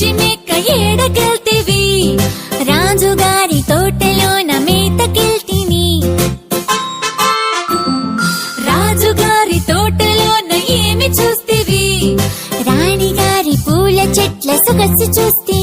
బుజ్జి మేక ఏడకెళ్తివి రాజుగారి తోటలోన మేతకెళ్తిని రాజుగారి తోటలోన ఏమి చూస్తివి రాణిగారి పూల చెట్ల సొగసు చూస్తివి